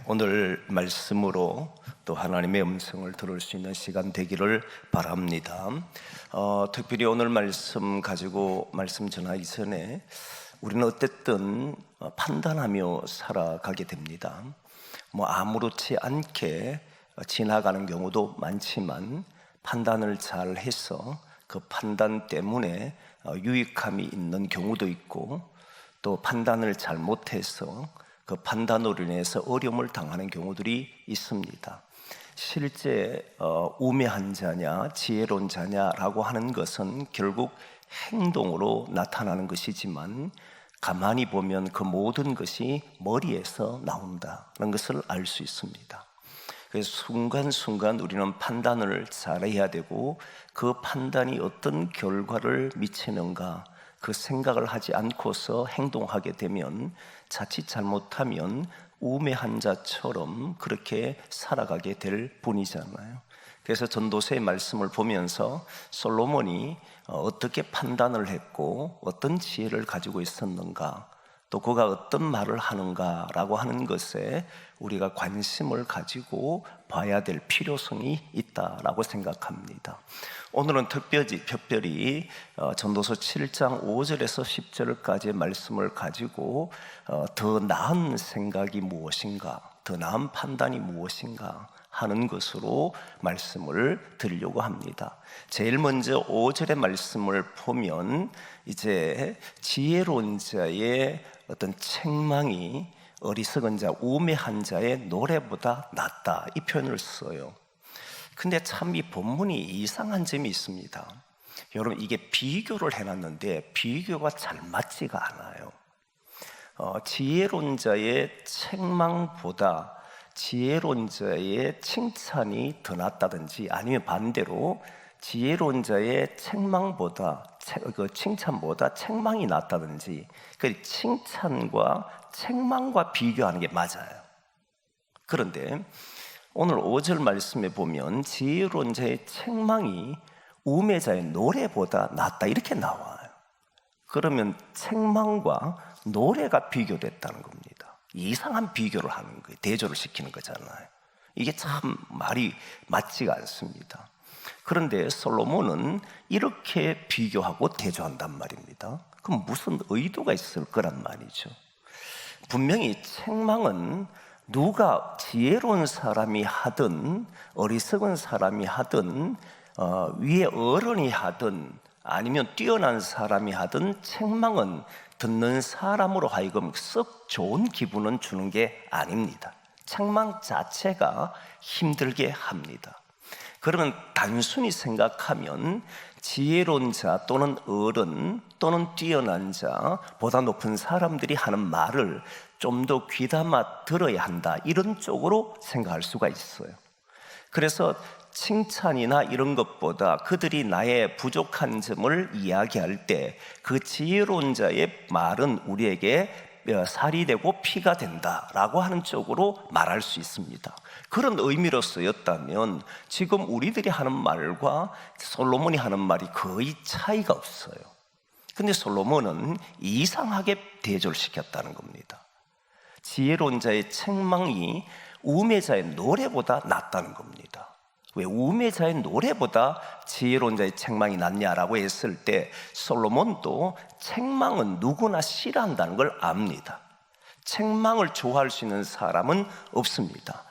오늘 말씀으로 또 하나님의 음성을 들을 수 있는 시간 되기를 바랍니다. 특별히 오늘 말씀 가지고 말씀 전하기 전에 우리는 어쨌든 판단하며 살아가게 됩니다. 아무렇지 않게 지나가는 경우도 많지만 판단을 잘 해서 그 판단 때문에 유익함이 있는 경우도 있고, 또 판단을 잘못해서 그 판단으로 인해서 어려움을 당하는 경우들이 있습니다. 실제 우매한 자냐 지혜로운 자냐라고 하는 것은 결국 행동으로 나타나는 것이지만, 가만히 보면 그 모든 것이 머리에서 나온다는 것을 알 수 있습니다. 그래서 순간순간 우리는 판단을 잘해야 되고, 그 판단이 어떤 결과를 미치는가 그 생각을 하지 않고서 행동하게 되면 자칫 잘못하면 우매한 자처럼 그렇게 살아가게 될 뿐이잖아요. 그래서 전도서의 말씀을 보면서 솔로몬이 어떻게 판단을 했고 어떤 지혜를 가지고 있었는가, 또 그가 어떤 말을 하는가라고 하는 것에 우리가 관심을 가지고 봐야 될 필요성이 있다라고 생각합니다. 오늘은 특별히 전도서 7장 5절에서 10절까지의 말씀을 가지고 더 나은 생각이 무엇인가, 더 나은 판단이 무엇인가 하는 것으로 말씀을 드리려고 합니다. 제일 먼저 5절의 말씀을 보면 이제 지혜로운 자의 어떤 책망이 어리석은 자, 우매한 자의 노래보다 낫다, 이 표현을 써요. 근데 참 이 본문이 이상한 점이 있습니다. 여러분, 이게 비교를 해놨는데 비교가 잘 맞지가 않아요. 지혜로운 자의 책망보다 지혜로운 자의 칭찬이 더 낫다든지, 아니면 반대로 지혜로운 자의 칭찬보다 책망이 낫다든지, 그 칭찬과 책망과 비교하는 게 맞아요. 그런데 오늘 5절 말씀에 보면 지혜로운 자의 책망이 우매자의 노래보다 낫다, 이렇게 나와요. 그러면 책망과 노래가 비교됐다는 겁니다. 이상한 비교를 하는 거예요. 대조를 시키는 거잖아요. 이게 참 말이 맞지가 않습니다. 그런데 솔로몬은 이렇게 비교하고 대조한단 말입니다. 그럼 무슨 의도가 있을 거란 말이죠. 분명히 책망은 누가 지혜로운 사람이 하든 어리석은 사람이 하든 위에 어른이 하든 아니면 뛰어난 사람이 하든, 책망은 듣는 사람으로 하여금 썩 좋은 기분은 주는 게 아닙니다. 책망 자체가 힘들게 합니다. 그러면 단순히 생각하면 지혜로운 자 또는 어른 또는 뛰어난 자, 보다 높은 사람들이 하는 말을 좀 더 귀담아 들어야 한다, 이런 쪽으로 생각할 수가 있어요. 그래서 칭찬이나 이런 것보다 그들이 나의 부족한 점을 이야기할 때 그 지혜로운 자의 말은 우리에게 살이 되고 피가 된다라고 하는 쪽으로 말할 수 있습니다. 그런 의미로 쓰였다면 지금 우리들이 하는 말과 솔로몬이 하는 말이 거의 차이가 없어요. 근데 솔로몬은 이상하게 대조를 시켰다는 겁니다. 지혜로운 자의 책망이 우매자의 노래보다 낫다는 겁니다. 왜 우매자의 노래보다 지혜로운 자의 책망이 낫냐라고 했을 때, 솔로몬도 책망은 누구나 싫어한다는 걸 압니다. 책망을 좋아할 수 있는 사람은 없습니다.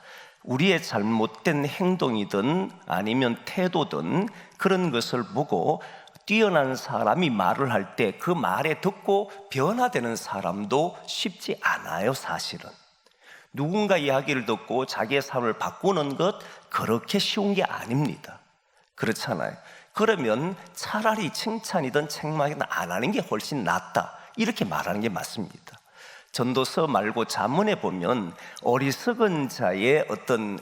우리의 잘못된 행동이든 아니면 태도든 그런 것을 보고 뛰어난 사람이 말을 할 때 그 말에 듣고 변화되는 사람도 쉽지 않아요. 사실은 누군가 이야기를 듣고 자기의 삶을 바꾸는 것, 그렇게 쉬운 게 아닙니다. 그렇잖아요. 그러면 차라리 칭찬이든 책망이든 안 하는 게 훨씬 낫다, 이렇게 말하는 게 맞습니다. 전도서 말고 잠언에 보면 어리석은 자에게는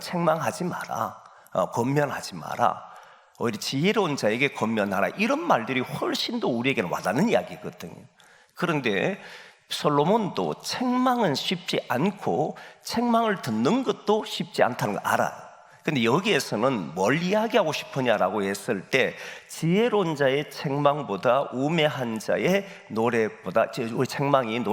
책망하지 마라, 권면하지 마라, 오히려 지혜로운 자에게 권면하라, 이런 말들이 훨씬 더 우리에게는 와닿는 이야기거든요. 그런데 솔로몬도 책망은 쉽지 않고 책망을 듣는 것도 쉽지 않다는 걸 알아요. 근데 여기에서는 뭘 이야기하고 싶으냐라고 했을 때 지혜로운 자의 책망보다 우매한 자의 노래보다 책망이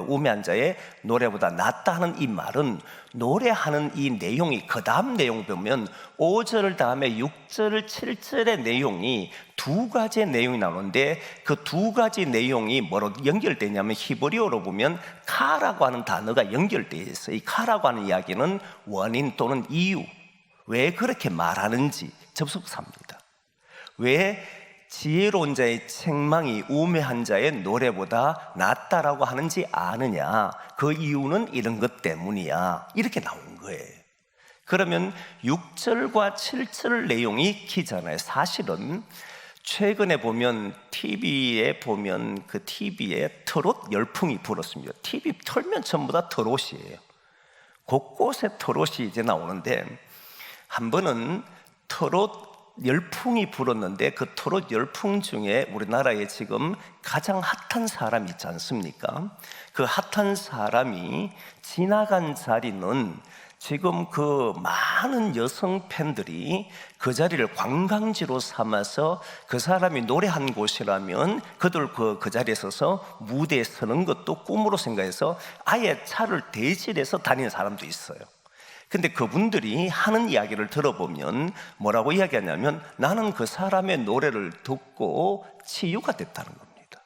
우매한 자의 노래보다 낫다 하는 이 말은 노래하는 이 내용이 그 다음 내용 보면 5절 다음에 6절 7절의 내용이 두 가지의 내용이 나오는데 그 두 가지 내용이 뭐로 연결되냐면 히브리어로 보면 카라고 하는 단어가 연결되어 있어요. 이 카라고 하는 이야기는 원인 또는 이유, 왜 그렇게 말하는지 접속사입니다. 왜 지혜로운 자의 책망이 우매한 자의 노래보다 낫다라고 하는지 아느냐? 그 이유는 이런 것 때문이야. 이렇게 나온 거예요. 그러면 6절과 7절 내용이 키잖아요. 사실은 최근에 보면 TV에 보면 그 TV에 트롯 열풍이 불었습니다. TV 틀면 전부 다 트롯이에요. 곳곳에 트롯이 이제 나오는데 한 번은 트롯 열풍이 불었는데 그 트롯 열풍 중에 우리나라에 지금 가장 핫한 사람이 있지 않습니까? 그 핫한 사람이 지나간 자리는 지금 그 많은 여성 팬들이 그 자리를 관광지로 삼아서 그 사람이 노래한 곳이라면 그들 그 자리에 서서 무대에 서는 것도 꿈으로 생각해서 아예 차를 대질해서 다니는 사람도 있어요. 근데 그분들이 하는 이야기를 들어보면 뭐라고 이야기하냐면 나는 그 사람의 노래를 듣고 치유가 됐다는 겁니다.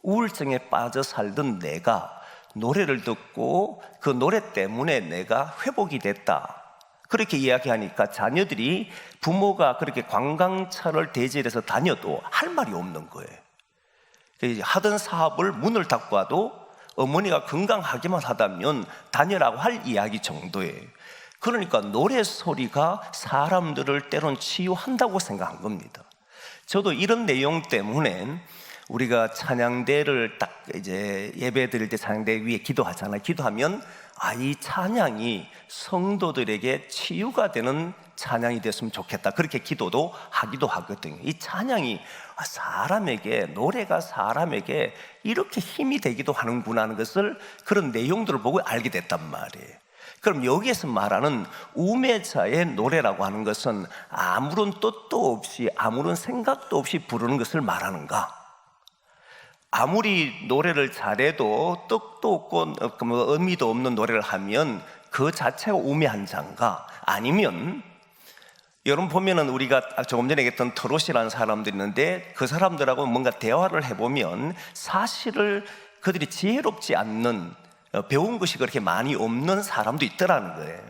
우울증에 빠져 살던 내가 노래를 듣고 그 노래 때문에 내가 회복이 됐다. 그렇게 이야기하니까 자녀들이 부모가 그렇게 관광차를 대질해서 다녀도 할 말이 없는 거예요. 하던 사업을 문을 닫고 와도 어머니가 건강하기만 하다면 다녀라고 할 이야기 정도예요. 그러니까 노래 소리가 사람들을 때론 치유한다고 생각한 겁니다. 저도 이런 내용 때문에 우리가 찬양대를 딱 이제 예배 드릴 때 찬양대 위에 기도하잖아요. 기도하면 이 찬양이 성도들에게 치유가 되는 찬양이 됐으면 좋겠다. 그렇게 기도도 하기도 하거든요. 이 찬양이 사람에게, 노래가 사람에게 이렇게 힘이 되기도 하는구나 하는 것을 그런 내용들을 보고 알게 됐단 말이에요. 그럼 여기에서 말하는 우매자의 노래라고 하는 것은 아무런 뜻도 없이 아무런 생각도 없이 부르는 것을 말하는가? 아무리 노래를 잘해도 뜻도 없고 의미도 없는 노래를 하면 그 자체가 우매한 자인가? 아니면 여러분 보면은 우리가 조금 전에 얘기했던 트롯이라는 사람들이 있는데 그 사람들하고 뭔가 대화를 해보면 사실을 그들이 지혜롭지 않는 배운 것이 그렇게 많이 없는 사람도 있더라는 거예요.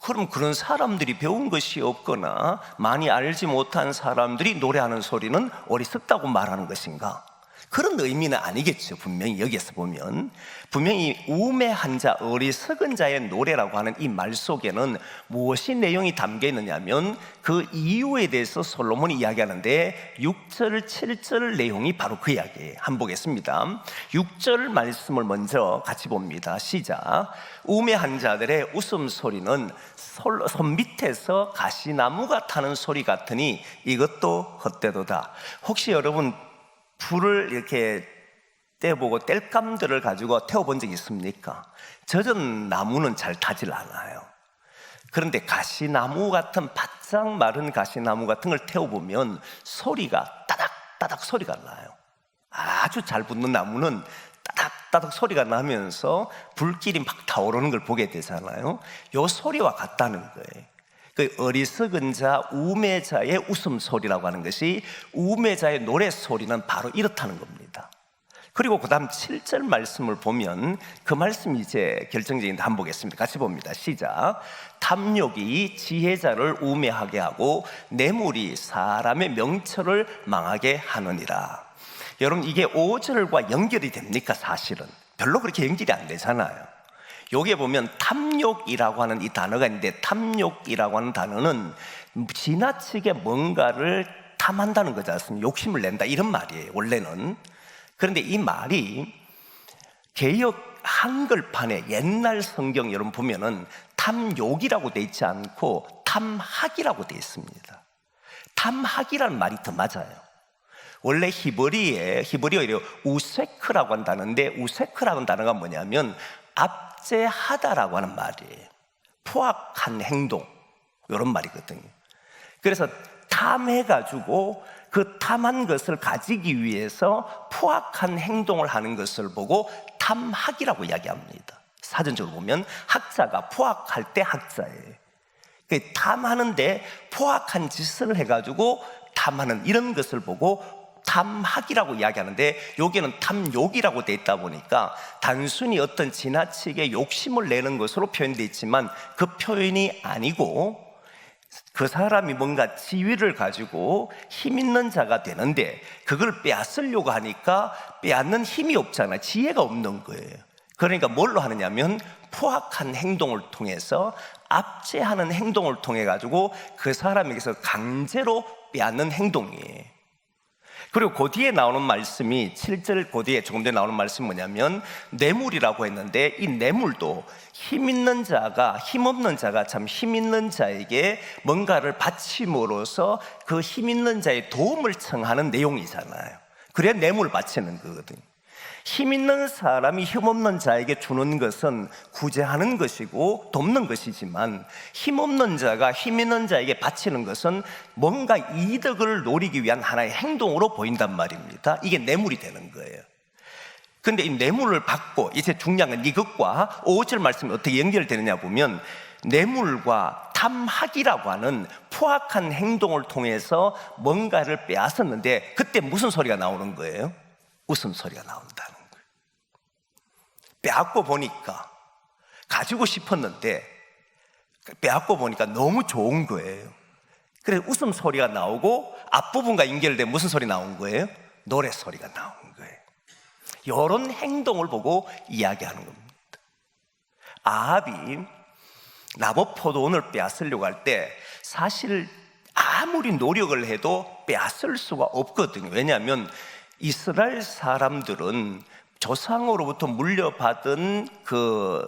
그럼 그런 사람들이 배운 것이 없거나 많이 알지 못한 사람들이 노래하는 소리는 어리석다고 말하는 것인가? 그런 의미는 아니겠죠. 분명히 여기에서 보면 분명히 우매한 자, 어리석은 자의 노래라고 하는 이 말 속에는 무엇이 내용이 담겨 있느냐면 그 이유에 대해서 솔로몬이 이야기하는데 6절, 7절 내용이 바로 그 이야기예요. 한번 보겠습니다. 6절 말씀을 먼저 같이 봅니다. 시작. 우매한 자들의 웃음소리는 손 밑에서 가시나무가 타는 소리 같으니 이것도 헛되도다. 혹시 여러분 불을 이렇게 떼보고 땔감들을 가지고 태워본 적이 있습니까? 젖은 나무는 잘 타질 않아요. 그런데 가시나무 같은 바짝 마른 가시나무 같은 걸 태워보면 소리가 따닥따닥 소리가 나요. 아주 잘 붙는 나무는 따닥따닥 소리가 나면서 불길이 막 타오르는 걸 보게 되잖아요. 이 소리와 같다는 거예요. 그 어리석은 자, 우매자의 웃음소리라고 하는 것이 우매자의 노래소리는 바로 이렇다는 겁니다. 그리고 그 다음 7절 말씀을 보면 그 말씀이 이제 결정적인데 한번 보겠습니다. 같이 봅니다. 시작. 탐욕이 지혜자를 우매하게 하고 뇌물이 사람의 명철을 망하게 하느니라. 여러분 이게 5절과 연결이 됩니까? 사실은 별로 그렇게 연결이 안 되잖아요. 여기에 보면 탐욕이라고 하는 이 단어가 있는데 탐욕이라고 하는 단어는 지나치게 뭔가를 탐한다는 거지 않습니까? 욕심을 낸다 이런 말이에요 원래는. 그런데 이 말이 개역 한글판에 옛날 성경 여러분 보면은 탐욕이라고 돼 있지 않고 탐학이라고 돼 있습니다. 탐학이라는 말이 더 맞아요. 원래 히브리어에 우세크라고 한다는데 우세크라고 하는 단어가 뭐냐면 압제하다라고 하는 말이에요. 포악한 행동, 이런 말이거든요. 그래서 탐해가지고 그 탐한 것을 가지기 위해서 포악한 행동을 하는 것을 보고 탐학이라고 이야기합니다. 사전적으로 보면 학자가 포악할 때 학자예요. 탐하는데 포악한 짓을 해가지고 탐하는 이런 것을 보고 탐학이라고 이야기하는데, 여기는 탐욕이라고 돼 있다 보니까 단순히 어떤 지나치게 욕심을 내는 것으로 표현되어 있지만 그 표현이 아니고, 그 사람이 뭔가 지위를 가지고 힘 있는 자가 되는데 그걸 빼앗으려고 하니까 빼앗는 힘이 없잖아요. 지혜가 없는 거예요. 그러니까 뭘로 하느냐면 포악한 행동을 통해서, 압제하는 행동을 통해 가지고 그 사람에게서 강제로 빼앗는 행동이에요. 그리고 그 뒤에 나오는 말씀이 7절 그 뒤에 조금 전에 나오는 말씀이 뭐냐면 뇌물이라고 했는데, 이 뇌물도 힘 있는 자가 힘 없는 자가 참 힘 있는 자에게 뭔가를 바침으로써 그 힘 있는 자의 도움을 청하는 내용이잖아요. 그래야 뇌물 바치는 거거든요. 힘 있는 사람이 힘 없는 자에게 주는 것은 구제하는 것이고 돕는 것이지만, 힘 없는 자가 힘 있는 자에게 바치는 것은 뭔가 이득을 노리기 위한 하나의 행동으로 보인단 말입니다. 이게 뇌물이 되는 거예요. 그런데 이 뇌물을 받고, 이제 중요한 건 이것과 5절 말씀이 어떻게 연결되느냐 보면, 뇌물과 탐학이라고 하는 포악한 행동을 통해서 뭔가를 빼앗았는데 그때 무슨 소리가 나오는 거예요? 웃음소리가 나온다는 거예요. 빼앗고 보니까, 가지고 싶었는데 빼앗고 보니까 너무 좋은 거예요. 그래서 웃음소리가 나오고 앞부분과 연결된 무슨 소리 나온 거예요? 노래소리가 나온 거예요. 이런 행동을 보고 이야기하는 겁니다. 아합이 나봇 포도원을 빼앗으려고 할 때 사실 아무리 노력을 해도 빼앗을 수가 없거든요. 왜냐하면 이스라엘 사람들은 조상으로부터 물려받은 그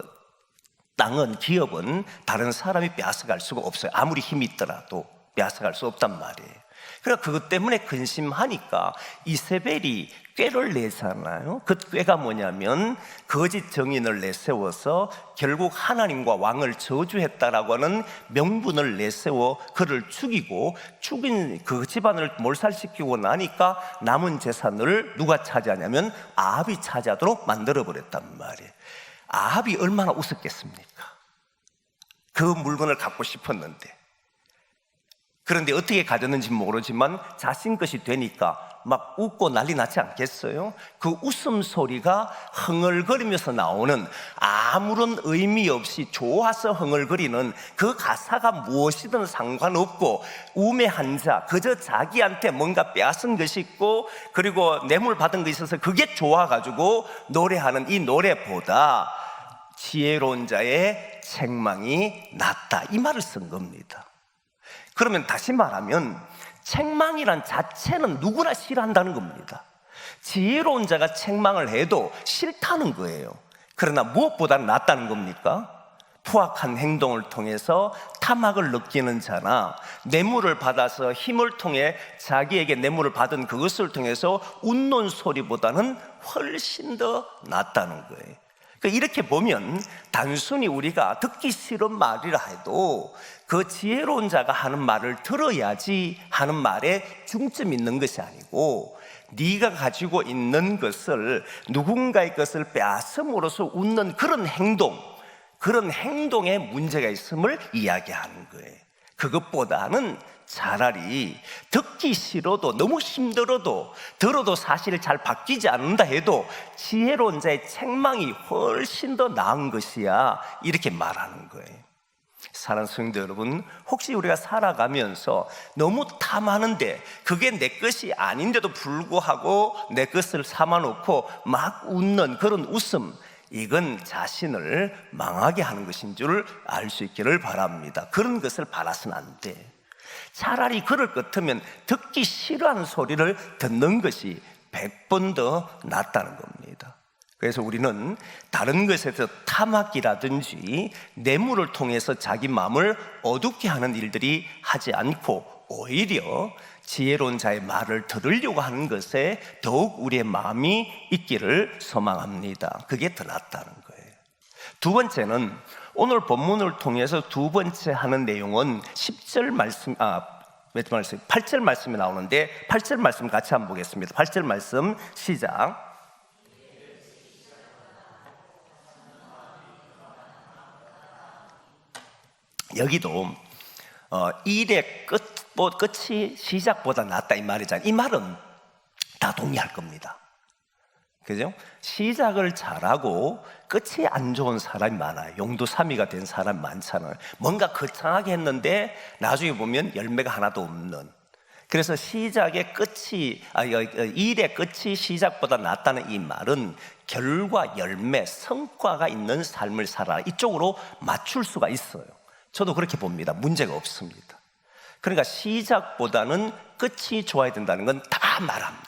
땅은, 기업은 다른 사람이 빼앗아갈 수가 없어요. 아무리 힘이 있더라도 빼앗아갈 수 없단 말이에요. 그러니까 그것 때문에 근심하니까 이세벨이 꾀를 내잖아요. 그 꾀가 뭐냐면 거짓 정인을 내세워서 결국 하나님과 왕을 저주했다라고 하는 명분을 내세워 그를 죽이고, 죽인 그 집안을 몰살시키고 나니까 남은 재산을 누가 차지하냐면 아합이 차지하도록 만들어버렸단 말이에요. 아합이 얼마나 웃었겠습니까? 그 물건을 갖고 싶었는데. 그런데 어떻게 가졌는지 모르지만 자신 것이 되니까 막 웃고 난리 나지 않겠어요? 그 웃음소리가 흥얼거리면서 나오는, 아무런 의미 없이 좋아서 흥얼거리는 그 가사가 무엇이든 상관없고, 우매한 자, 그저 자기한테 뭔가 빼앗은 것이 있고 그리고 뇌물 받은 것이 있어서 그게 좋아가지고 노래하는 이 노래보다 지혜로운 자의 책망이 낫다, 이 말을 쓴 겁니다. 그러면 다시 말하면 책망이란 자체는 누구나 싫어한다는 겁니다. 지혜로운 자가 책망을 해도 싫다는 거예요. 그러나 무엇보다는 낫다는 겁니까? 포악한 행동을 통해서 탐악을 느끼는 자나 뇌물을 받아서 힘을 통해 자기에게 뇌물을 받은 그것을 통해서 웃는 소리보다는 훨씬 더 낫다는 거예요. 이렇게 보면 단순히 우리가 듣기 싫은 말이라 해도 그 지혜로운 자가 하는 말을 들어야지 하는 말에 중점이 있는 것이 아니고, 네가 가지고 있는 것을, 누군가의 것을 빼앗음으로써 웃는 그런 행동, 그런 행동에 문제가 있음을 이야기하는 거예요. 그것보다는 차라리 듣기 싫어도, 너무 힘들어도, 들어도 사실 잘 바뀌지 않는다 해도 지혜로운 자의 책망이 훨씬 더 나은 것이야, 이렇게 말하는 거예요. 사랑하는 성도 여러분, 혹시 우리가 살아가면서 너무 탐하는데 그게 내 것이 아닌데도 불구하고 내 것을 삼아놓고 막 웃는 그런 웃음, 이건 자신을 망하게 하는 것인 줄 알 수 있기를 바랍니다. 그런 것을 바라서는 안 돼. 차라리 그럴 것 같으면 듣기 싫어하는 소리를 듣는 것이 100번 더 낫다는 겁니다. 그래서 우리는 다른 것에서 탐악이라든지 뇌물을 통해서 자기 마음을 어둡게 하는 일들이 하지 않고, 오히려 지혜로운 자의 말을 들으려고 하는 것에 더욱 우리의 마음이 있기를 소망합니다. 그게 더 낫다는 거예요. 두 번째는 오늘 본문을 통해서 두 번째 하는 내용은 10절 말씀, 8절 말씀이 나오는데 8절 말씀 같이 한번 보겠습니다. 8절 말씀 시작. 여기도 일의 끝이 시작보다 낫다 이 말이잖아요. 이 말은 다 동의할 겁니다. 그죠? 시작을 잘하고 끝이 안 좋은 사람이 많아요. 용두사미가 된 사람이 많잖아요. 뭔가 거창하게 했는데 나중에 보면 열매가 하나도 없는. 그래서 시작의 끝이 일의 끝이 시작보다 낫다는 이 말은 결과, 열매, 성과가 있는 삶을 살아 이쪽으로 맞출 수가 있어요. 저도 그렇게 봅니다. 문제가 없습니다. 그러니까 시작보다는 끝이 좋아야 된다는 건 다 말합니다.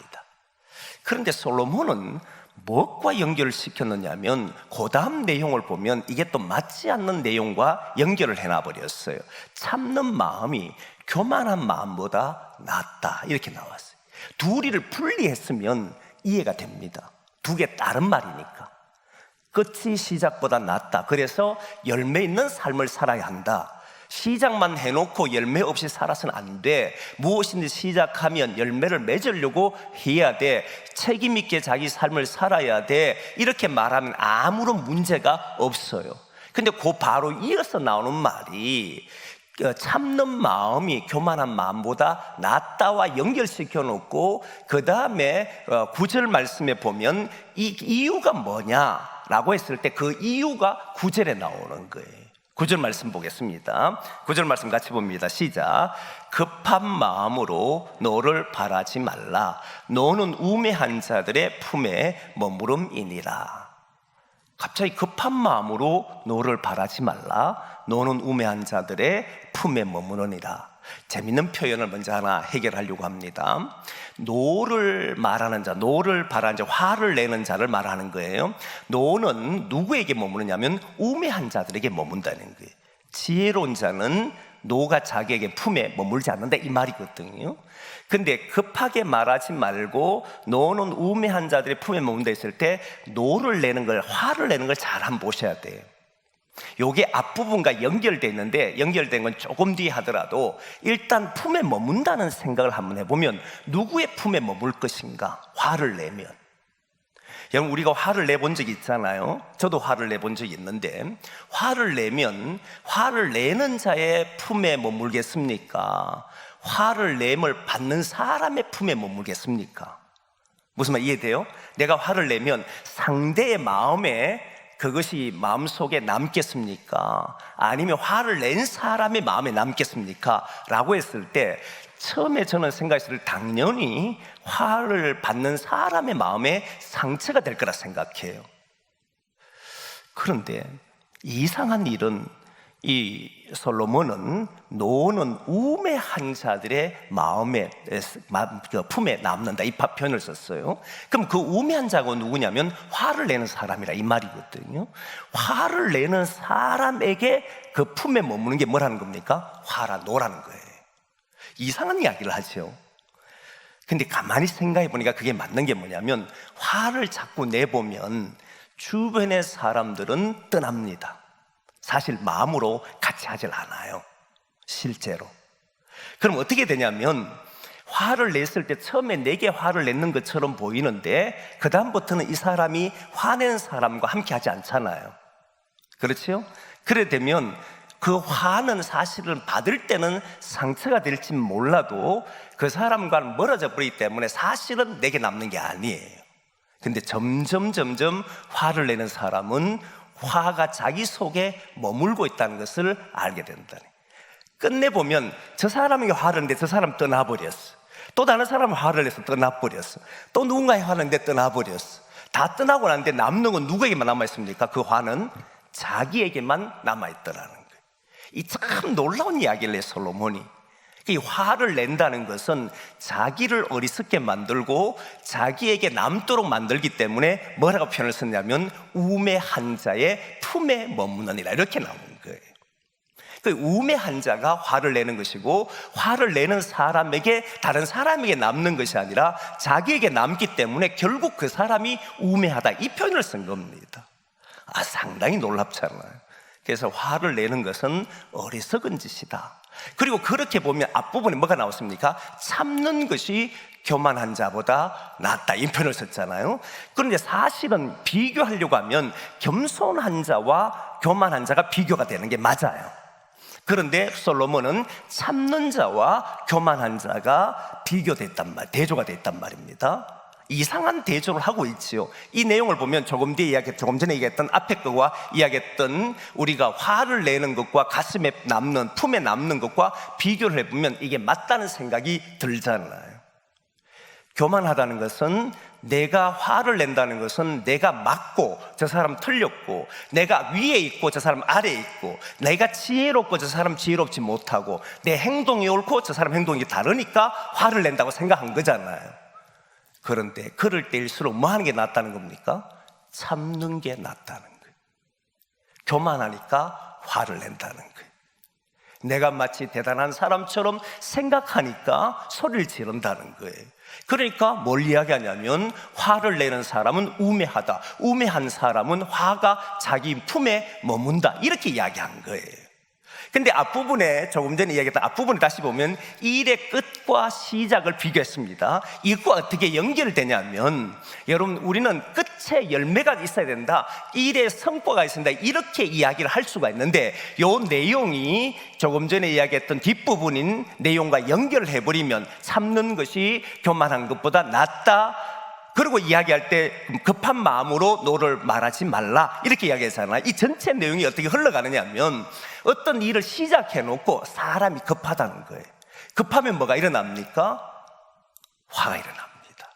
그런데 솔로몬은 무엇과 연결을 시켰느냐 하면 그 다음 내용을 보면 이게 또 맞지 않는 내용과 연결을 해놔버렸어요. 참는 마음이 교만한 마음보다 낫다 이렇게 나왔어요. 둘이를 분리했으면 이해가 됩니다. 두 개 다른 말이니까. 끝이 시작보다 낫다. 그래서 열매 있는 삶을 살아야 한다. 시작만 해놓고 열매 없이 살아서는 안 돼. 무엇인지 시작하면 열매를 맺으려고 해야 돼. 책임 있게 자기 삶을 살아야 돼. 이렇게 말하면 아무런 문제가 없어요. 근데 그 바로 이어서 나오는 말이 참는 마음이 교만한 마음보다 낫다와 연결시켜 놓고 그 다음에 9절 말씀에 보면 이 이유가 뭐냐라고 했을 때 그 이유가 9절에 나오는 거예요. 9절 말씀 보겠습니다. 9절 말씀 같이 봅니다. 시작. 급한 마음으로 노를 바라지 말라. 노는 우매한 자들의 품에 머무름이니라. 갑자기 급한 마음으로 노를 바라지 말라. 노는 우매한 자들의 품에 머무르니라. 재밌는 표현을 먼저 하나 해결하려고 합니다. 노를 말하는 자, 노를 바라는 자, 화를 내는 자를 말하는 거예요. 노는 누구에게 머무르냐면 우매한 자들에게 머문다는 거예요. 지혜로운 자는 노가 자기에게 품에 머물지 않는다 이 말이거든요. 근데 급하게 말하지 말고 노는 우매한 자들의 품에 머문다 했을 때 노를 내는 걸, 화를 내는 걸 잘 한번 보셔야 돼요. 요게 앞부분과 연결되어 있는데 연결된 건 조금 뒤에 하더라도 일단 품에 머문다는 생각을 한번 해보면 누구의 품에 머물 것인가? 화를 내면. 여러분 우리가 화를 내본 적이 있잖아요. 저도 화를 내본 적이 있는데 화를 내면 화를 내는 자의 품에 머물겠습니까? 화를 내물 받는 사람의 품에 머물겠습니까? 무슨 말 이해돼요? 내가 화를 내면 상대의 마음에 그것이 마음속에 남겠습니까? 아니면 화를 낸 사람의 마음에 남겠습니까? 라고 했을 때 처음에 저는 생각했을 때 당연히 화를 받는 사람의 마음에 상처가 될 거라 생각해요. 그런데 이상한 일은 이 솔로몬은 노는 우매한 자들의 마음에 품에 남는다 이 표현을 썼어요. 그럼 그 우매한 자가 누구냐면 화를 내는 사람이라 이 말이거든요. 화를 내는 사람에게 그 품에 머무는 게 뭐라는 겁니까? 화라 노라는 거예요. 이상한 이야기를 하죠. 근데 가만히 생각해 보니까 그게 맞는 게 뭐냐면 화를 자꾸 내보면 주변의 사람들은 떠납니다. 사실 마음으로 같이 하질 않아요. 실제로. 그럼 어떻게 되냐면 화를 냈을 때 처음에 내게 화를 냈는 것처럼 보이는데 그 다음부터는 이 사람이 화낸 사람과 함께 하지 않잖아요. 그렇죠? 그래 되면 그 화는 사실은 받을 때는 상처가 될지 몰라도 그 사람과는 멀어져 버리기 때문에 사실은 내게 남는 게 아니에요. 근데 점점 화를 내는 사람은 화가 자기 속에 머물고 있다는 것을 알게 된다니. 끝내보면 저 사람에게 화를 냈는데 저 사람 떠나버렸어. 또 다른 사람은 화를 내서 떠나버렸어. 또 누군가에 화를 냈는데 떠나버렸어. 다 떠나고 나는데 남는 건 누구에게만 남아있습니까? 그 화는 자기에게만 남아있더라는 거예요. 이 참 놀라운 이야기를 해 솔로몬이. 이 화를 낸다는 것은 자기를 어리석게 만들고 자기에게 남도록 만들기 때문에 뭐라고 표현을 썼냐면 우매한 자의 품에 머무느니라 이렇게 나오는 거예요. 그 우매한 자가 화를 내는 것이고 화를 내는 사람에게 다른 사람에게 남는 것이 아니라 자기에게 남기 때문에 결국 그 사람이 우매하다 이 표현을 쓴 겁니다. 상당히 놀랍잖아요. 그래서 화를 내는 것은 어리석은 짓이다. 그리고 그렇게 보면 앞부분에 뭐가 나왔습니까? 참는 것이 교만한 자보다 낫다, 이 표현을 썼잖아요. 그런데 사실은 비교하려고 하면 겸손한 자와 교만한 자가 비교가 되는 게 맞아요. 그런데 솔로몬은 참는 자와 교만한 자가 대조가 됐단 말입니다. 이상한 대조를 하고 있지요. 이 내용을 보면 조금 전에 얘기했던 앞에 거와 이야기했던 우리가 화를 내는 것과 가슴에 남는, 품에 남는 것과 비교를 해보면 이게 맞다는 생각이 들잖아요. 교만하다는 것은, 내가 화를 낸다는 것은 내가 맞고 저 사람 틀렸고, 내가 위에 있고 저 사람 아래에 있고, 내가 지혜롭고 저 사람 지혜롭지 못하고, 내 행동이 옳고 저 사람 행동이 다르니까 화를 낸다고 생각한 거잖아요. 그런데 그럴 때일수록 뭐 하는 게 낫다는 겁니까? 참는 게 낫다는 거예요. 교만하니까 화를 낸다는 거예요. 내가 마치 대단한 사람처럼 생각하니까 소리를 지른다는 거예요. 그러니까 뭘 이야기하냐면, 화를 내는 사람은 우매하다, 우매한 사람은 화가 자기 품에 머문다, 이렇게 이야기한 거예요. 근데 앞부분에, 조금 전에 이야기했던 앞부분에 다시 보면 일의 끝과 시작을 비교했습니다. 이거 어떻게 연결되냐면, 여러분, 우리는 끝에 열매가 있어야 된다, 일의 성과가 있어야 된다, 이렇게 이야기를 할 수가 있는데, 이 내용이 조금 전에 이야기했던 뒷부분인 내용과 연결을 해버리면 참는 것이 교만한 것보다 낫다, 그리고 이야기할 때 급한 마음으로 너를 말하지 말라, 이렇게 이야기하잖아요. 이 전체 내용이 어떻게 흘러가느냐 하면, 어떤 일을 시작해 놓고 사람이 급하다는 거예요. 급하면 뭐가 일어납니까? 화가 일어납니다.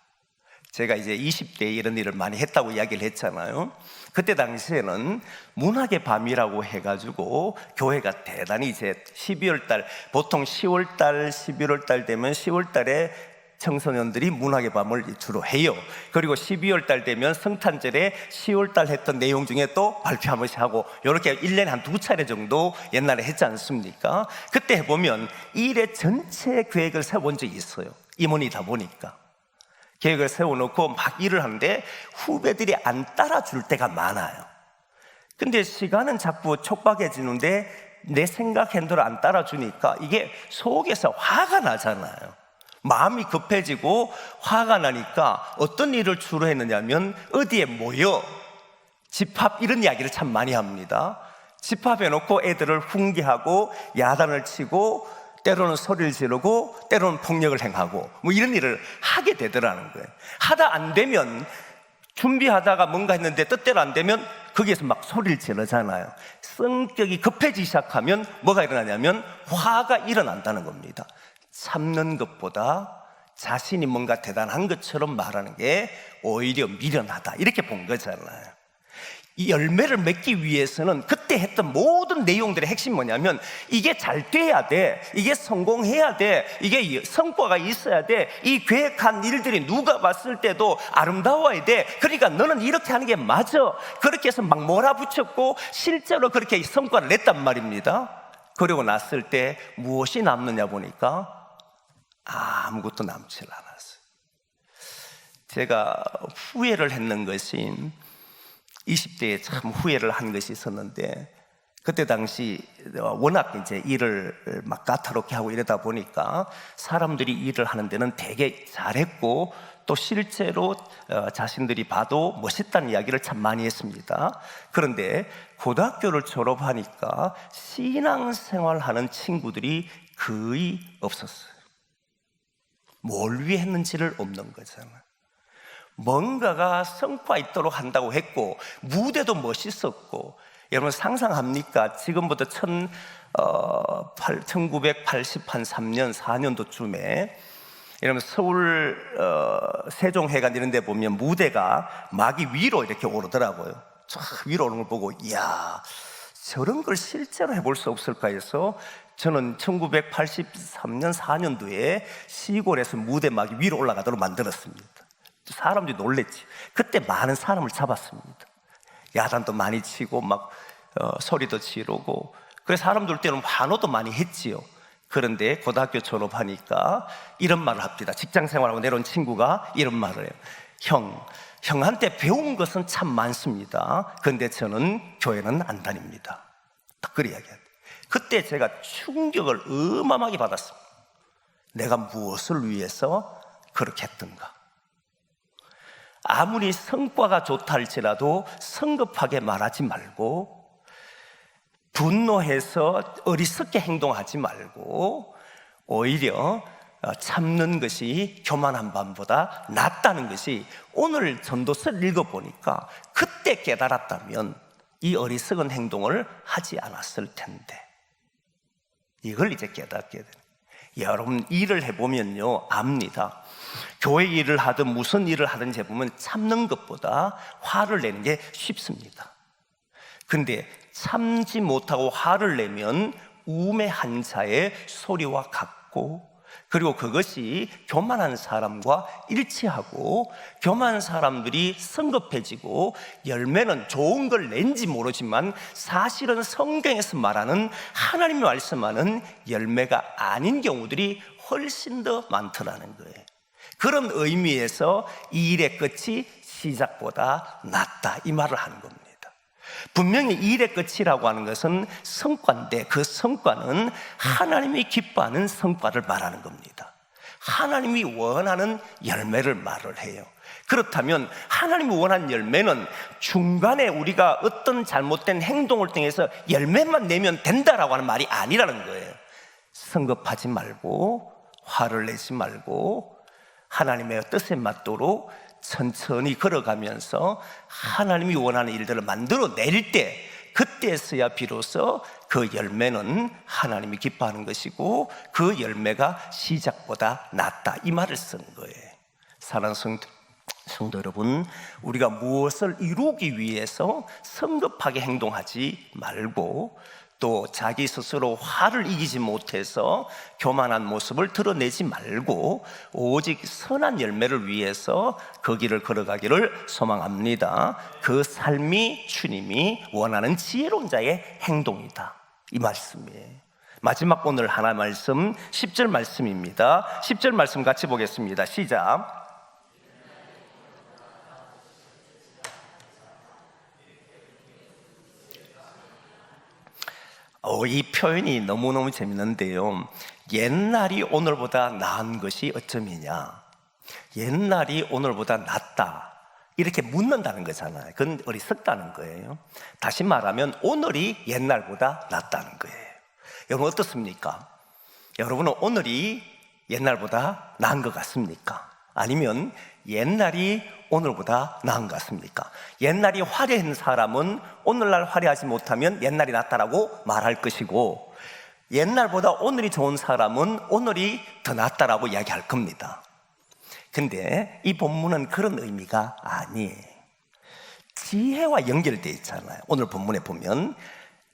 제가 이제 20대에 이런 일을 많이 했다고 이야기를 했잖아요. 그때 당시에는 문학의 밤이라고 해가지고 교회가 대단히 이제 12월 달, 보통 10월 달, 11월 달 되면 10월 달에 청소년들이 문학의 밤을 주로 해요. 그리고 12월 달 되면 성탄절에 10월 달 했던 내용 중에 또 발표 한 번씩 하고, 이렇게 1년에 한 2차례 정도 옛날에 했지 않습니까? 그때 해보면 일의 전체 계획을 세워본 적이 있어요. 임원이다 보니까 계획을 세워놓고 막 일을 하는데 후배들이 안 따라줄 때가 많아요. 근데 시간은 자꾸 촉박해지는데 내 생각한 대로 안 따라주니까 이게 속에서 화가 나잖아요. 마음이 급해지고 화가 나니까 어떤 일을 주로 했느냐면, 어디에 모여 집합, 이런 이야기를 참 많이 합니다. 집합해놓고 애들을 훈계하고 야단을 치고, 때로는 소리를 지르고, 때로는 폭력을 행하고, 뭐 이런 일을 하게 되더라는 거예요. 하다 안 되면, 준비하다가 뭔가 했는데 뜻대로 안 되면 거기에서 막 소리를 지르잖아요. 성격이 급해지기 시작하면 뭐가 일어나냐면 화가 일어난다는 겁니다. 참는 것보다 자신이 뭔가 대단한 것처럼 말하는 게 오히려 미련하다, 이렇게 본 거잖아요. 이 열매를 맺기 위해서는 그때 했던 모든 내용들의 핵심이 뭐냐면, 이게 잘 돼야 돼, 이게 성공해야 돼, 이게 성과가 있어야 돼, 이 계획한 일들이 누가 봤을 때도 아름다워야 돼, 그러니까 너는 이렇게 하는 게 맞아, 그렇게 해서 막 몰아붙였고 실제로 그렇게 성과를 냈단 말입니다. 그리고 났을 때 무엇이 남느냐 보니까 아무것도 남질 않았어요. 제가 후회를 했는 것이, 20대에 참 후회를 한 것이 있었는데, 그때 당시 워낙 이제 일을 막 까다롭게 하고 이러다 보니까 사람들이 일을 하는 데는 되게 잘했고, 또 실제로 자신들이 봐도 멋있다는 이야기를 참 많이 했습니다. 그런데 고등학교를 졸업하니까 신앙생활하는 친구들이 거의 없었어요. 뭘 위해 했는지를 없는 거잖아요. 뭔가가 성과 있도록 한다고 했고, 무대도 멋있었고, 여러분 상상합니까? 지금부터 1983년 4년도쯤에 여러분 서울 세종회관 이런 데 보면 무대가 막이 위로 이렇게 오르더라고요. 쫙 위로 오는 걸 보고, 이야, 저런 걸 실제로 해볼 수 없을까 해서 저는 1983년 4년도에 시골에서 무대막이 위로 올라가도록 만들었습니다. 사람들이 놀랬지. 그때 많은 사람을 잡았습니다. 야단도 많이 치고 막 소리도 지르고, 그래서 사람들 때는 환호도 많이 했지요. 그런데 고등학교 졸업하니까 이런 말을 합니다. 직장 생활하고 내려온 친구가 이런 말을 해요. 형, 형한테 배운 것은 참 많습니다. 그런데 저는 교회는 안 다닙니다. 딱 그래 이야기해요. 그때 제가 충격을 어마어마하게 받았습니다. 내가 무엇을 위해서 그렇게 했던가. 아무리 성과가 좋다 할지라도 성급하게 말하지 말고, 분노해서 어리석게 행동하지 말고, 오히려 참는 것이 교만한 밤보다 낫다는 것이 오늘 전도서를 읽어보니까 그때 깨달았다면 이 어리석은 행동을 하지 않았을 텐데, 이걸 이제 깨닫게 돼요. 여러분 일을 해보면요 압니다. 교회 일을 하든 무슨 일을 하든지 해보면 참는 것보다 화를 내는 게 쉽습니다. 근데 참지 못하고 화를 내면 우매 한 자의 소리와 같고, 그리고 그것이 교만한 사람과 일치하고, 교만한 사람들이 성급해지고 열매는 좋은 걸 낸지 모르지만 사실은 성경에서 말하는 하나님이 말씀하는 열매가 아닌 경우들이 훨씬 더 많더라는 거예요. 그런 의미에서 이 일의 끝이 시작보다 낫다, 이 말을 하는 겁니다. 분명히 이 일의 끝이라고 하는 것은 성과인데, 그 성과는 하나님이 기뻐하는 성과를 말하는 겁니다. 하나님이 원하는 열매를 말을 해요. 그렇다면 하나님이 원하는 열매는 중간에 우리가 어떤 잘못된 행동을 통해서 열매만 내면 된다라고 하는 말이 아니라는 거예요. 성급하지 말고 화를 내지 말고 하나님의 뜻에 맞도록 천천히 걸어가면서 하나님이 원하는 일들을 만들어 낼 때, 그때서야 비로소 그 열매는 하나님이 기뻐하는 것이고 그 열매가 시작보다 낫다, 이 말을 쓴 거예요. 사랑하는 성도 여러분, 우리가 무엇을 이루기 위해서 성급하게 행동하지 말고, 또 자기 스스로 화를 이기지 못해서 교만한 모습을 드러내지 말고 오직 선한 열매를 위해서 그 길을 걸어가기를 소망합니다. 그 삶이 주님이 원하는 지혜로운 자의 행동이다, 이 말씀이에요. 마지막 오늘 하나 말씀, 10절 말씀입니다. 10절 말씀 같이 보겠습니다. 시작. 이 표현이 너무너무 재밌는데요. 옛날이 오늘보다 나은 것이 어쩌미냐, 옛날이 오늘보다 낫다, 이렇게 묻는다는 거잖아요. 그건 어리석다는 거예요. 다시 말하면 오늘이 옛날보다 낫다는 거예요. 여러분 어떻습니까? 여러분은 오늘이 옛날보다 나은 것 같습니까? 아니면 옛날이 오늘보다 나은 것 같습니까? 옛날이 화려한 사람은 오늘날 화려하지 못하면 옛날이 낫다라고 말할 것이고, 옛날보다 오늘이 좋은 사람은 오늘이 더 낫다라고 이야기할 겁니다. 근데 이 본문은 그런 의미가 아니에요. 지혜와 연결되어 있잖아요. 오늘 본문에 보면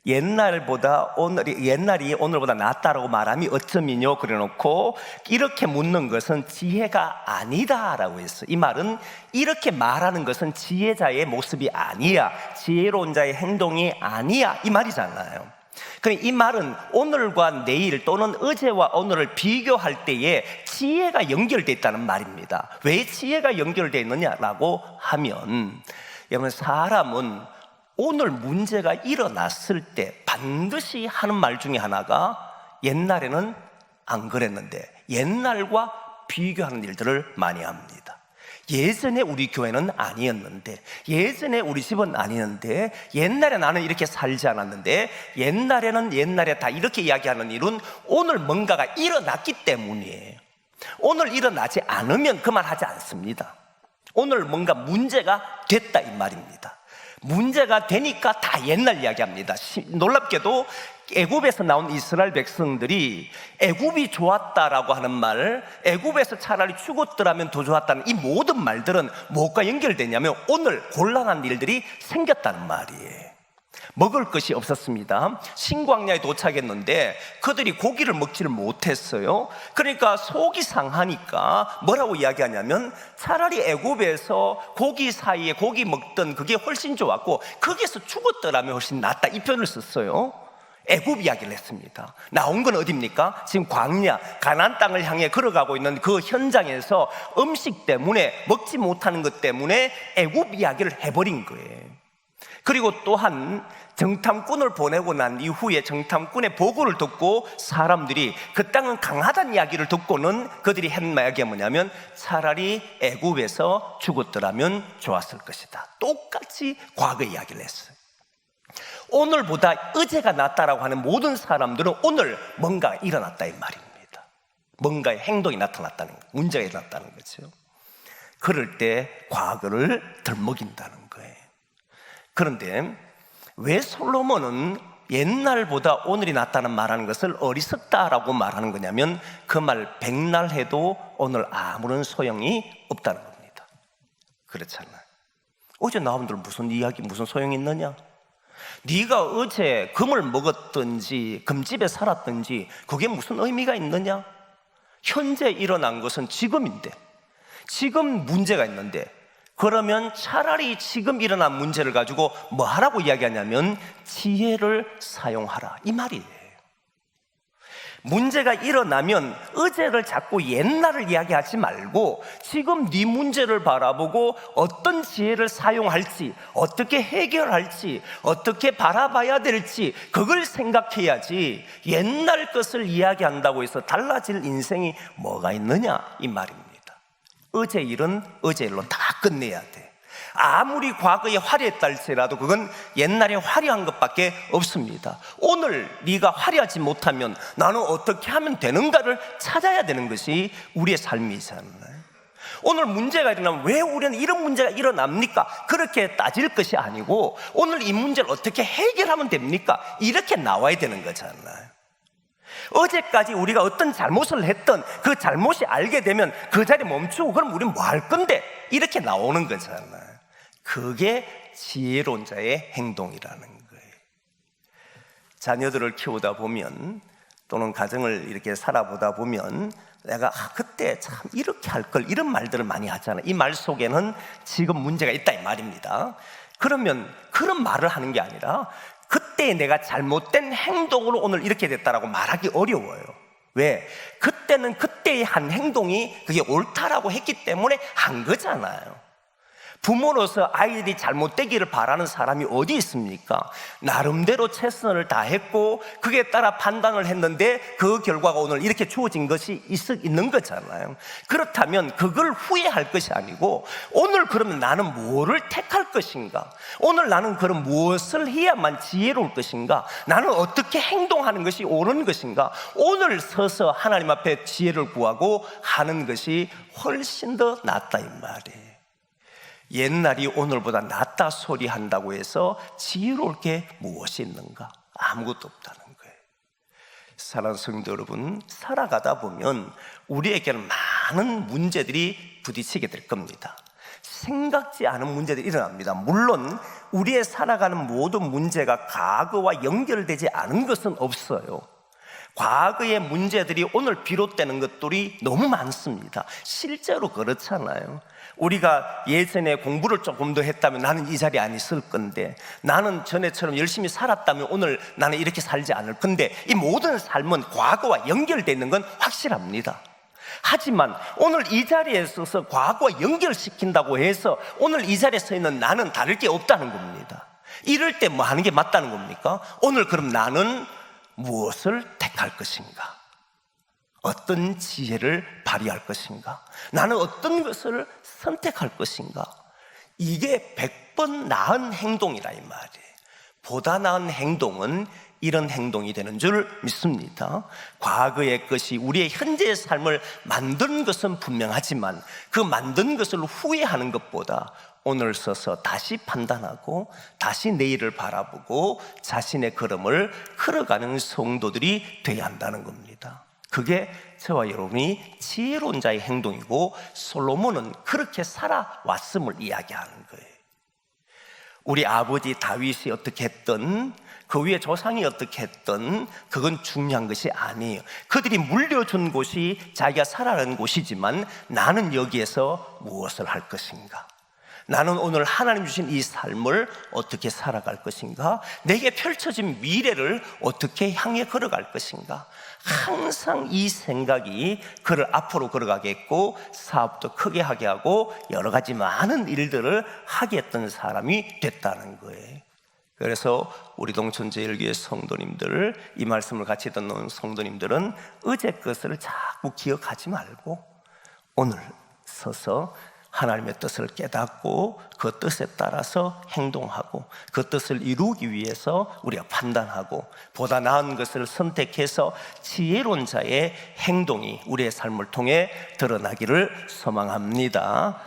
옛날이 오늘보다 낫다라고 말함이 어쩌미뇨 그래놓고 이렇게 묻는 것은 지혜가 아니다라고 했어요. 이 말은 이렇게 말하는 것은 지혜자의 모습이 아니야, 지혜로운 자의 행동이 아니야, 이 말이잖아요. 그러니까 이 말은 오늘과 내일 또는 어제와 오늘을 비교할 때에 지혜가 연결되어 있다는 말입니다. 왜 지혜가 연결되어 있느냐라고 하면, 여러분 사람은 오늘 문제가 일어났을 때 반드시 하는 말 중에 하나가 옛날에는 안 그랬는데, 옛날과 비교하는 일들을 많이 합니다. 예전에 우리 교회는 아니었는데, 예전에 우리 집은 아니었는데, 옛날에 나는 이렇게 살지 않았는데, 옛날에는 옛날에 다 이렇게 이야기하는 일은 오늘 뭔가가 일어났기 때문이에요. 오늘 일어나지 않으면 그만하지 않습니다. 오늘 뭔가 문제가 됐다, 이 말입니다. 문제가 되니까 다 옛날 이야기합니다. 놀랍게도 애굽에서 나온 이스라엘 백성들이 애굽이 좋았다라고 하는 말, 애굽에서 차라리 죽었더라면 더 좋았다는 이 모든 말들은 무엇과 연결되냐면 오늘 곤란한 일들이 생겼다는 말이에요. 먹을 것이 없었습니다. 신광야에 도착했는데 그들이 고기를 먹지를 못했어요. 그러니까 속이 상하니까 뭐라고 이야기하냐면 차라리 애굽에서 고기 사이에 고기 먹던 그게 훨씬 좋았고 거기에서 죽었더라면 훨씬 낫다, 이 표현을 썼어요. 애굽 이야기를 했습니다. 나온 건 어디입니까? 지금 광야, 가나안 땅을 향해 걸어가고 있는 그 현장에서 음식 때문에, 먹지 못하는 것 때문에 애굽 이야기를 해버린 거예요. 그리고 또한 정탐꾼을 보내고 난 이후에 정탐꾼의 보고를 듣고 사람들이 그 땅은 강하다는 이야기를 듣고는 그들이 한 이야기가 뭐냐면 차라리 애굽에서 죽었더라면 좋았을 것이다. 똑같이 과거 이야기를 했어요. 오늘보다 어제가 낫다라고 하는 모든 사람들은 오늘 뭔가 일어났다 이 말입니다. 뭔가의 행동이 나타났다는 거, 문제가 일어났다는 거죠. 그럴 때 과거를 덜먹인다는 거예요. 그런데 왜 솔로몬은 옛날보다 오늘이 낫다는 말하는 것을 어리석다라고 말하는 거냐면 그 말 백날 해도 오늘 아무런 소용이 없다는 겁니다. 그렇잖아요. 어제 나온들 무슨 이야기, 무슨 소용이 있느냐? 네가 어제 금을 먹었든지 금집에 살았든지 그게 무슨 의미가 있느냐? 현재 일어난 것은 지금인데, 지금 문제가 있는데, 그러면 차라리 지금 일어난 문제를 가지고 뭐 하라고 이야기하냐면 지혜를 사용하라 이 말이에요. 문제가 일어나면 어제를 자꾸 옛날을 이야기하지 말고 지금 네 문제를 바라보고 어떤 지혜를 사용할지, 어떻게 해결할지, 어떻게 바라봐야 될지 그걸 생각해야지 옛날 것을 이야기한다고 해서 달라질 인생이 뭐가 있느냐 이 말입니다. 어제 일은 어제 일로 다 끝내야 돼. 아무리 과거에 화려했다 할지라도 그건 옛날에 화려한 것밖에 없습니다. 오늘 네가 화려하지 못하면 나는 어떻게 하면 되는가를 찾아야 되는 것이 우리의 삶이잖아요. 오늘 문제가 일어나면 왜 우리는 이런 문제가 일어납니까? 그렇게 따질 것이 아니고 오늘 이 문제를 어떻게 해결하면 됩니까? 이렇게 나와야 되는 거잖아요. 어제까지 우리가 어떤 잘못을 했던 그 잘못이 알게 되면 그 자리에 멈추고 그럼 우리는 뭐 할 건데? 이렇게 나오는 거잖아요. 그게 지혜로운 자의 행동이라는 거예요. 자녀들을 키우다 보면 또는 가정을 이렇게 살아보다 보면 내가 그때 참 이렇게 할 걸 이런 말들을 많이 하잖아요. 이 말 속에는 지금 문제가 있다 이 말입니다. 그러면 그런 말을 하는 게 아니라 그때 내가 잘못된 행동으로 오늘 이렇게 됐다라고 말하기 어려워요. 왜? 그때는 그때의 한 행동이 그게 옳다라고 했기 때문에 한 거잖아요. 부모로서 아이들이 잘못되기를 바라는 사람이 어디 있습니까? 나름대로 최선을 다했고 그에 따라 판단을 했는데 그 결과가 오늘 이렇게 주어진 것이 있는 거잖아요. 그렇다면 그걸 후회할 것이 아니고 오늘 그러면 나는 뭐를 택할 것인가? 오늘 나는 그럼 무엇을 해야만 지혜로울 것인가? 나는 어떻게 행동하는 것이 옳은 것인가? 오늘 서서 하나님 앞에 지혜를 구하고 하는 것이 훨씬 더 낫다 이 말이에요. 옛날이 오늘보다 낫다 소리 한다고 해서 지혜로울 게 무엇이 있는가? 아무것도 없다는 거예요. 사랑하는 성도 여러분, 살아가다 보면 우리에게는 많은 문제들이 부딪히게 될 겁니다. 생각지 않은 문제들이 일어납니다. 물론 우리의 살아가는 모든 문제가 과거와 연결되지 않은 것은 없어요. 과거의 문제들이 오늘 비롯되는 것들이 너무 많습니다. 실제로 그렇잖아요. 우리가 예전에 공부를 조금 더 했다면 나는 이 자리에 안 있을 건데, 나는 전에처럼 열심히 살았다면 오늘 나는 이렇게 살지 않을 건데, 이 모든 삶은 과거와 연결되어 있는 건 확실합니다. 하지만 오늘 이 자리에 서서 과거와 연결시킨다고 해서 오늘 이 자리에 서 있는 나는 다를 게 없다는 겁니다. 이럴 때 뭐 하는 게 맞다는 겁니까? 오늘 그럼 나는 무엇을 택할 것인가? 어떤 지혜를 발휘할 것인가? 나는 어떤 것을 선택할 것인가? 이게 100번 나은 행동이라 이 말이에요. 보다 나은 행동은 이런 행동이 되는 줄 믿습니다. 과거의 것이 우리의 현재의 삶을 만든 것은 분명하지만 그 만든 것을 후회하는 것보다 오늘 서서 다시 판단하고 다시 내일을 바라보고 자신의 걸음을 걸어가는 성도들이 되어야 한다는 겁니다. 그게 저와 여러분이 지혜로운 자의 행동이고 솔로몬은 그렇게 살아왔음을 이야기하는 거예요. 우리 아버지 다윗이 어떻게 했든 그 위에 조상이 어떻게 했든 그건 중요한 것이 아니에요. 그들이 물려준 곳이 자기가 살아가는 곳이지만 나는 여기에서 무엇을 할 것인가? 나는 오늘 하나님 주신 이 삶을 어떻게 살아갈 것인가? 내게 펼쳐진 미래를 어떻게 향해 걸어갈 것인가? 항상 이 생각이 그를 앞으로 걸어가게 했고, 사업도 크게 하게 하고 여러 가지 많은 일들을 하게 했던 사람이 됐다는 거예요. 그래서 우리 동천제일교회 성도님들, 이 말씀을 같이 듣는 성도님들은 어제 것을 자꾸 기억하지 말고 오늘 서서 하나님의 뜻을 깨닫고 그 뜻에 따라서 행동하고 그 뜻을 이루기 위해서 우리가 판단하고 보다 나은 것을 선택해서 지혜로운 자의 행동이 우리의 삶을 통해 드러나기를 소망합니다.